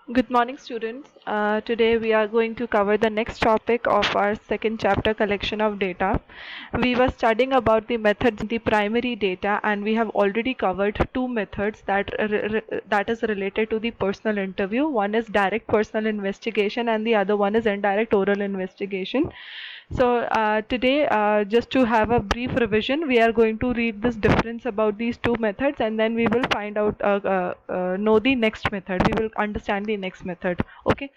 Good morning, students. Today we are going to cover the next topic of our second chapter, collection of data. We were studying about the methods in the primary data, and we have already covered two methods that is related to the personal interview. One is direct personal investigation, and the other one is indirect oral investigation. So today, just to have a brief revision, we are going to read this difference about these two methods, and then we will find out, know the next method. We will understand the next method. Okay.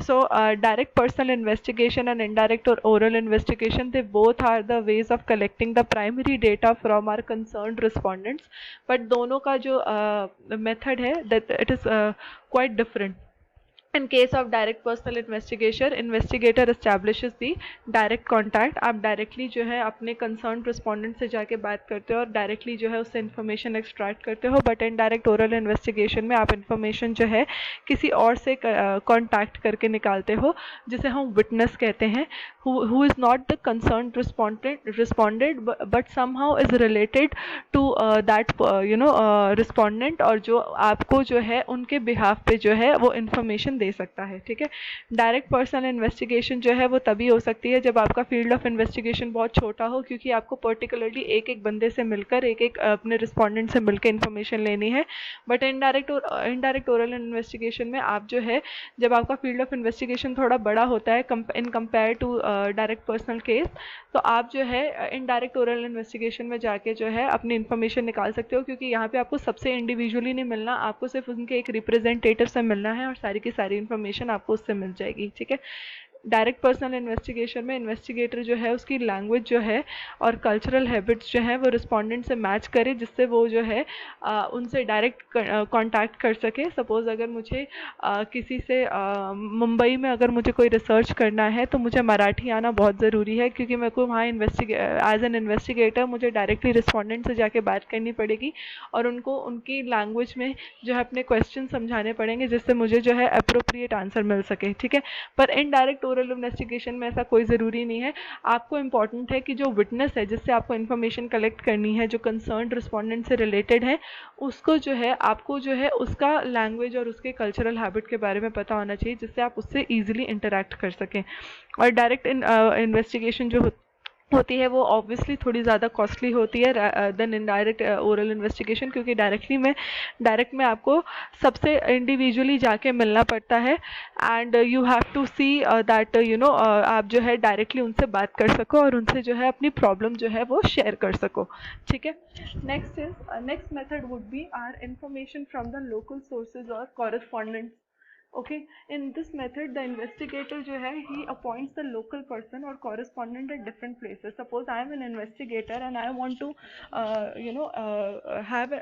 So direct personal investigation and indirect or oral investigation, they both are the ways of collecting the primary data from our concerned respondents. But दोनों का जो method है, that it is quite different. In case of direct personal investigation, investigator establishes the direct contact. आप directly जो है अपने concerned respondent से जाके बात करते हो और directly जो है उससे information extract करते हो. But indirect oral investigation में आप information जो है किसी और से contact करके निकालते हो, जिसे हम witness कहते हैं, who is not the concerned respondent but somehow is related to that respondent, और जो आपको जो है उनके behalf पे जो है वो information दे सकता है. ठीक है. डायरेक्ट पर्सनल इन्वेस्टिगेशन जो है वो तभी हो सकती है जब आपका फील्ड ऑफ इन्वेस्टिगेशन बहुत छोटा हो, क्योंकि आपको पर्टिकुलरली एक एक बंदे से मिलकर एक एक अपने रिस्पोंडेंट से मिलकर इन्फॉर्मेशन लेनी है. बट इनडायरेक्ट ओरल इन्वेस्टिगेशन में आप जो है, जब आपका फील्ड ऑफ इन्वेस्टिगेशन थोड़ा बड़ा होता है in compare to direct personal case, तो आप जो है इनडायरेक्ट ओरल इन्वेस्टिगेशन में जाके जो है अपनी इन्फॉर्मेशन निकाल सकते हो, क्योंकि यहाँ पे आपको सबसे इंडिविजुअली नहीं मिलना, आपको सिर्फ उनके एक रिप्रेजेंटेटिव से मिलना है और सारी की सारी इन्फॉर्मेशन आपको उससे मिल जाएगी. ठीक है. डायरेक्ट पर्सनल इन्वेस्टिगेशन में इन्वेस्टिगेटर जो है उसकी लैंग्वेज जो है और कल्चरल हैबिट्स जो है वो रिस्पोंडेंट से मैच करे, जिससे वो जो है उनसे डायरेक्ट कांटेक्ट कर सके. सपोज़ अगर मुझे किसी से मुंबई में अगर मुझे कोई रिसर्च करना है तो मुझे मराठी आना बहुत ज़रूरी है, क्योंकि मेरे को वहाँ एज एन इन्वेस्टिगेटर मुझे डायरेक्टली रिस्पोंडेंट से जाके बात करनी पड़ेगी और उनको उनकी लैंग्वेज में जो है अपने क्वेश्चन समझाने पड़ेंगे, जिससे मुझे जो है अप्रोप्रिएट आंसर मिल सके. ठीक है. पर इनडायरेक्ट ओरल इन्वेस्टिगेशन में ऐसा कोई ज़रूरी नहीं है. आपको इम्पॉर्टेंट है कि जो विटनेस है जिससे आपको इन्फॉर्मेशन कलेक्ट करनी है, जो कंसर्न्ड रिस्पोंडेंट से रिलेटेड है, उसको जो है आपको जो है उसका लैंग्वेज और उसके कल्चरल हैबिट के बारे में पता होना चाहिए, जिससे आप उससे ईजिली इंटरेक्ट कर सकें. और डायरेक्ट इन्वेस्टिगेशन जो होती है वो ऑब्वियसली थोड़ी ज़्यादा कॉस्टली होती है देन इनडायरेक्ट ओरल इन्वेस्टिगेशन, क्योंकि डायरेक्ट में आपको सबसे इंडिविजुअली जाके मिलना पड़ता है, and you have to see that आप जो है डायरेक्टली उनसे बात कर सको और उनसे जो है अपनी प्रॉब्लम जो है वो शेयर कर सको. ठीक है. Next method would be our information from the local sources और correspondents. Okay, in this method the investigator जो है he appoints the local person or correspondent at different places. Suppose I am an investigator and I want to have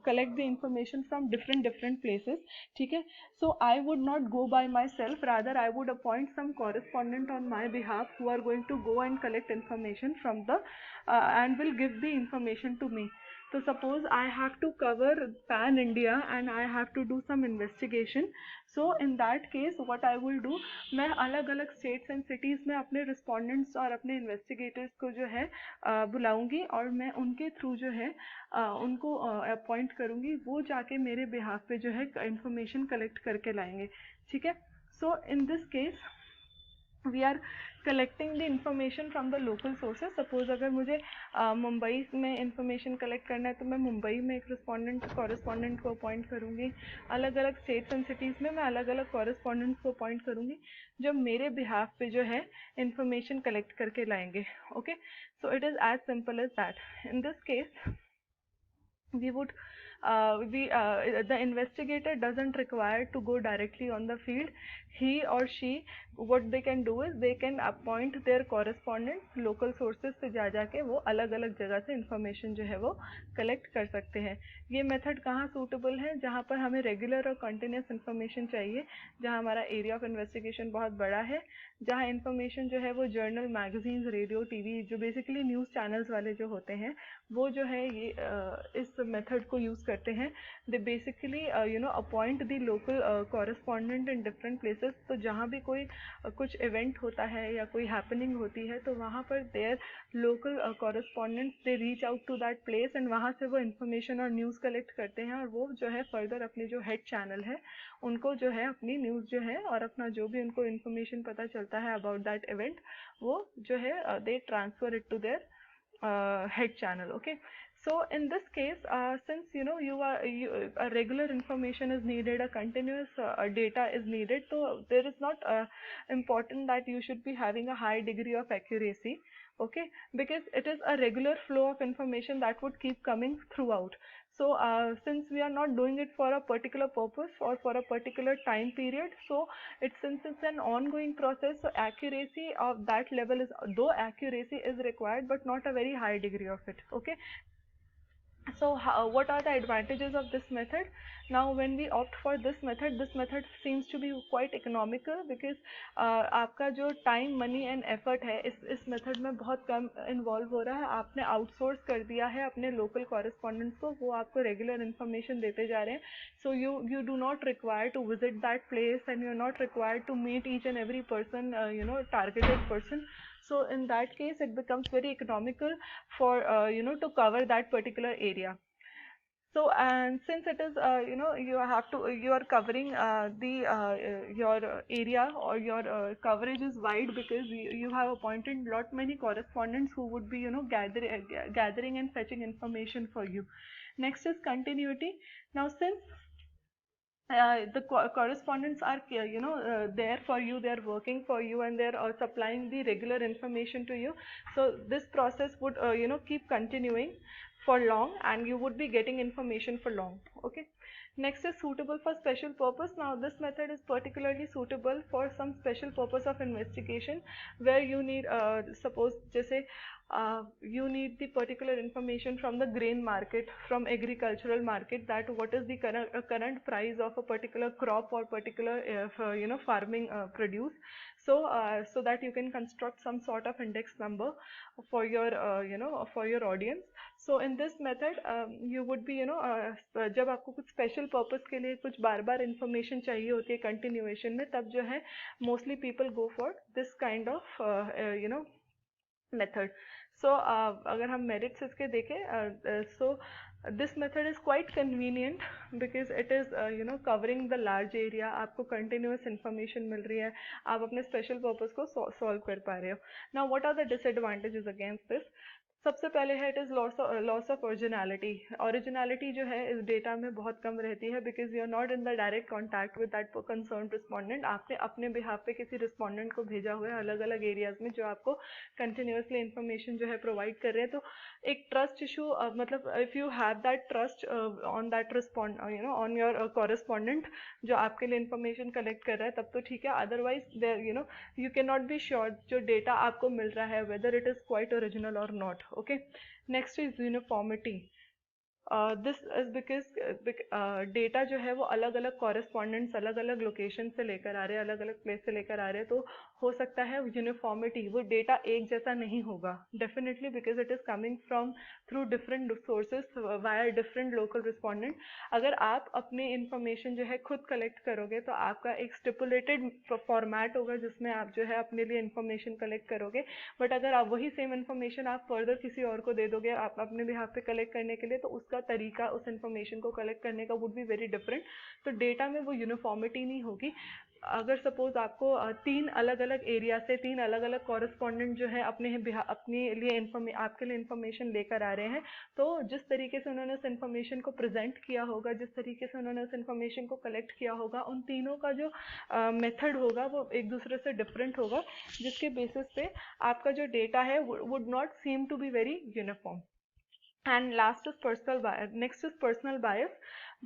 collect the information from different places. ठीक है. So I would not go by myself, rather I would appoint some correspondent on my behalf who are going to go and collect information from the and will give the information to me. So suppose I have to cover pan India and I have to do some investigation. So in that case what I will do, मैं अलग अलग states and cities में अपने respondents और अपने investigators को जो है बुलाऊंगी और मैं उनके थ्रू जो है उनको अपॉइंट करूंगी, वो जाके मेरे behalf पे जो है information collect करके लाएंगे. ठीक है. So in this case we are collecting the information from the local sources. Suppose अगर मुझे मुंबई में इंफॉर्मेशन कलेक्ट करना है तो मैं मुंबई में एक कॉरेस्पॉन्डेंट को अपॉइंट करूँगी. अलग अलग स्टेट्स एंड सिटीज़ में मैं अलग अलग कॉरेस्पॉन्डेंट्स को अपॉइंट करूँगी जो मेरे बिहाफ पे जो है इंफॉर्मेशन कलेक्ट करके लाएंगे. Okay. So it is as simple as that. In this case we would the investigator doesn't require to go directly on the field. He or she, what they can do is they can appoint their correspondents local sources से जाके वो अलग अलग जगह से information जो है वो कलेक्ट कर सकते हैं. ये मेथड कहाँ सूटेबल है? जहाँ पर हमें रेगुलर और कंटिन्यूस इंफॉर्मेशन चाहिए, जहाँ हमारा एरिया ऑफ इन्वेस्टिगेशन बहुत बड़ा है, जहाँ इंफॉर्मेशन जो है वो जर्नल, मैगजीन्स, रेडियो, टीवी, जो बेसिकली न्यूज़ चैनल्स वाले जो होते हैं, वो जो है ये इस मेथड को यूज़ करते हैं, they basically appoint the local correspondent in different places. तो जहाँ भी कोई कुछ इवेंट होता है या कोई हैपनिंग होती है तो वहाँ पर their local correspondents they reach out to that place and वहाँ से वो इन्फॉर्मेशन और न्यूज़ कलेक्ट करते हैं, और वो जो है फर्दर अपने जो हेड चैनल है उनको जो है अपनी न्यूज़ जो है और अपना जो भी उनको इन्फॉर्मेशन पता चलता है अबाउट दैट इवेंट, वो जो है they transfer it to their head channel. Okay, so in this case, since a regular information is needed, a continuous data is needed, so there is not important that you should be having a high degree of accuracy. Okay, because it is a regular flow of information that would keep coming throughout. So since we are not doing it for a particular purpose or for a particular time period, so since it's an ongoing process, so accuracy of that level is, though accuracy is required, but not a very high degree of it. Okay, so what are the advantages of this method? Now when we opt for this method seems to be quite economical, because आपका जो time, money and effort है इस method में बहुत कम involve हो रहा है। आपने outsource कर दिया है अपने local correspondents को, वो आपको regular information देते जा रहे हैं। So you do not require to visit that place, and you're not required to meet each and every person, targeted person. So in that case it becomes very economical for to cover that particular area. So, and since it is you are covering your area, or your coverage is wide, because you have appointed lot many correspondents who would be gathering and fetching information for you. Next is continuity. Now since the correspondents are there for you, they are working for you, and they are supplying the regular information to you, so this process would keep continuing for long, and you would be getting information for long. Okay, next is suitable for special purpose. Now this method is particularly suitable for some special purpose of investigation, where you need suppose जैसे you need the particular information from the grain market, from agricultural market, that what is the current price of a particular crop or particular farming produce, so so that you can construct some sort of index number for your for your audience. So in this method you would be जब आपको कुछ special purpose के लिए कुछ बार बार information चाहिए होती है continuation में, तब जो है mostly people go for this kind of method. So अगर हम merits इसके देखें, so this method is quite convenient, because it is covering the large area. आपको continuous information मिल रही है, आप अपने special purpose को solve कर पा रहे हो. Now what are the disadvantages against this? सबसे पहले है it is loss of originality. Originality जो है इस डेटा में बहुत कम रहती है, because you are not in the direct contact with that concern respondent. आपने अपने बिहाफ पे किसी रिस्पॉन्डेंट को भेजा हुआ है अलग अलग एरियाज में, जो आपको कंटिन्यूसली इंफॉर्मेशन जो है प्रोवाइड कर रहे हैं. तो एक ट्रस्ट इशू, मतलब if you have that trust on that on your correspondent जो आपके लिए इंफॉर्मेशन कलेक्ट कर रहा है, तब तो ठीक है. Otherwise there you can not be sure जो डेटा आपको मिल रहा है whether it is quite original और not. Okay, next is uniformity. This is because data जो है वो अलग अलग कॉरेस्पॉन्डेंट्स अलग अलग लोकेशन से लेकर आ रहे हैं, अलग अलग प्लेस से लेकर आ रहे हैं, तो हो सकता है यूनिफॉर्मिटी, वो डेटा एक जैसा नहीं होगा definitely, because it is coming from through different sources via different local respondent. अगर आप अपनी इंफॉर्मेशन जो है खुद कलेक्ट करोगे तो आपका एक स्टिपुलेटेड फॉर्मेट होगा जिसमें आप जो है अपने लिए इंफॉर्मेशन कलेक्ट करोगे. बट अगर आप वही सेम इंफॉर्मेशन आप फर्दर किसी और को दे दोगे आप अपने बिहाफ पे कलेक्ट करने के लिए, तो उसका तरीका उस इंफॉर्मेशन को कलेक्ट करने का वुड बी वेरी डिफरेंट. तो डेटा में वो यूनिफॉर्मिटी नहीं होगी. अगर सपोज आपको 3 अलग अलग एरिया से 3 अलग अलग कॉरेस्पॉन्डेंट जो है अपने लिए आपके लिए इंफॉर्मेशन लेकर आ रहे हैं, तो जिस तरीके से उन्होंने उस इंफॉर्मेशन को प्रेजेंट किया होगा, जिस तरीके से उन्होंने उस इंफॉर्मेशन को कलेक्ट किया होगा, उन तीनों का जो मेथड होगा वो एक दूसरे से डिफरेंट होगा, जिसके बेसिस पे आपका जो डेटा है would not seem to be very uniform. And last is personal bias. Next is personal bias,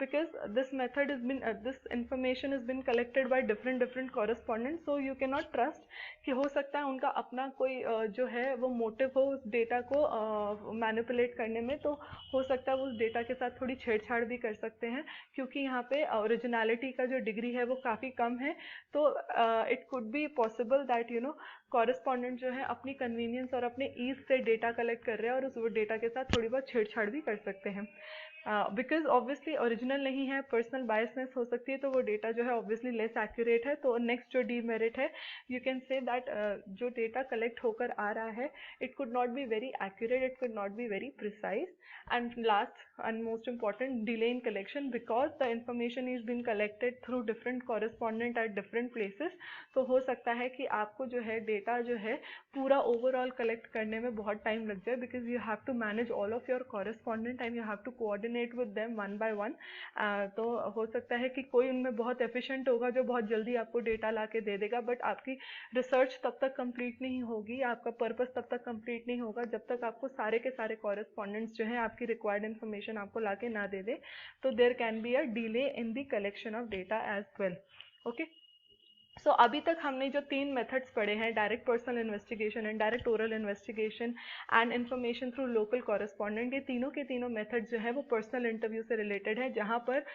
because this method has been this information has been collected by different correspondents, so you cannot trust कि हो सकता है उनका अपना कोई जो है वो मोटिव हो उस डेटा को मैनिपुलेट करने में, तो हो सकता है वो उस डेटा के साथ थोड़ी छेड़छाड़ भी कर सकते हैं, क्योंकि यहाँ पे ओरिजिनलिटी का जो डिग्री है वो काफ़ी कम है. तो it could be possible that correspondent जो है अपनी कन्वीनियंस और अपने ईज से डेटा कलेक्ट कर रहे हैं और उस डेटा के साथ थोड़ी बहुत छेड़छाड़ भी कर सकते हैं. बिकॉज ऑब्वियसली ओरिजिनल नहीं है, पर्सनल बायसनेस हो सकती है, तो वो डेटा जो है ऑब्वियसली लेस एक्यूरेट है. तो नेक्स्ट जो डीमेरिट है, यू कैन से दैट जो डेटा कलेक्ट होकर आ रहा है, it could not be very accurate, it could not be very precise. And last and most important, delay in collection, because the information is been collected through different correspondent at different places. तो हो सकता है कि आपको जो है data जो है पूरा ओवरऑल कलेक्ट करने में बहुत टाइम लग जाए, because you have to manage all of your correspondent and you have to coordinate with them one by one. तो हो सकता है कि कोई उनमें बहुत एफिशिएंट होगा जो बहुत जल्दी आपको डेटा ला के दे देगा, बट आपकी रिसर्च तब तक कंप्लीट नहीं होगी, आपका पर्पस तब तक कंप्लीट नहीं होगा जब तक आपको सारे के सारे कॉरेस्पॉन्डेंट्स जो है आपकी रिक्वायर्ड इन्फॉर्मेशन आपको ला के ना दे दे. तो there can be a delay in the collection of data as well. Okay. So अभी तक हमने जो 3 मेथड्स पढ़े हैं, direct personal investigation, indirect oral investigation and information through local correspondent, ये तीनों के तीनों मेथड जो है वो पर्सनल इंटरव्यू से रिलेटेड है, जहाँ पर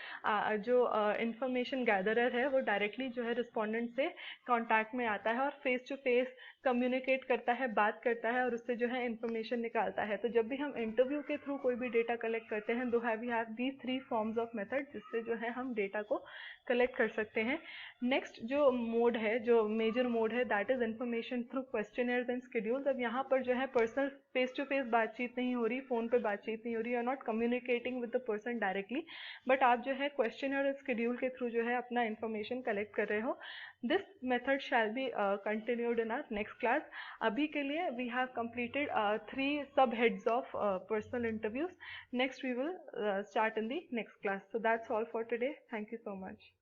जो इन्फॉर्मेशन गैदरर है वो डायरेक्टली जो है रिस्पॉन्डेंट से कॉन्टैक्ट में आता है और फेस टू फेस कम्युनिकेट करता है, बात करता है और उससे जो है इन्फॉर्मेशन निकालता है. तो जब भी हम इंटरव्यू के थ्रू कोई भी डेटा कलेक्ट करते हैं, दो we have these 3 forms of method जिससे जो है हम डेटा को कलेक्ट कर सकते हैं. नेक्स्ट जो मोड है, जो मेजर मोड है, that is information through questioners and schedules. अब यहाँ पर जो है पर्सनल फेस टू फेस बातचीत नहीं हो रही, फोन पे बातचीत नहीं हो रही, are not communicating with the person directly, but आप जो है क्वेश्चनर और शेड्यूल के थ्रू जो है अपना इन्फॉर्मेशन कलेक्ट कर रहे हो. This method shall be continued in our next class. अभी के लिए we have completed 3 sub heads of personal interviews. Next we will start in the next class. So that's all for today. Thank you so much.